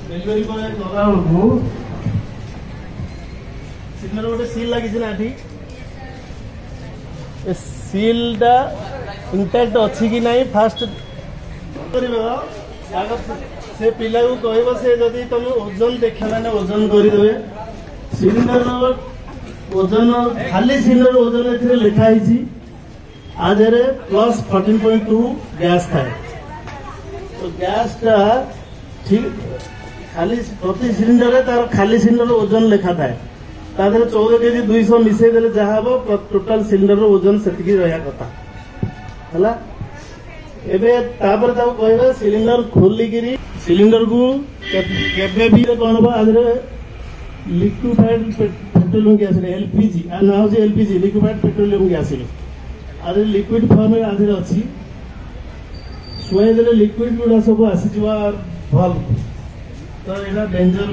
delivery पर लगा बेलू सिग्नल गोटे सील लगी ना सीलटा इंटैक्ट अच्छी कि नहीं फास्ट से पिला को कह से जदि तुम ओजन देख मैंने ओजन करदे सिलिंडर ओजन खाली सिलिंडर ओजन ए लिखाई आधे प्लस 14.2 गैस था तो गैस टा ठीक खाली प्रति सिलिंडर तार खाली सिलिंडर ओजन लिखा था 14 केजी 200 मिसई देले जहाँ हम टोटाल सिलिंडर ओजन से रहा कथा है एबे तापर ताऊ कहबा सिलिंडर खोलिकी सिलिंडर को केबे भी कौन बा आधे लिक्विफाइड पेट्रोलियम गैस एलपीजी आ ना हो एलपीजी लिक्विफाइड पेट्रोलियम गैस आधे लिक्विड फॉर्म आधे अच्छी शुआई देले लिक्विड गुड़ा सब आसी भल तो यहाँ डेंजर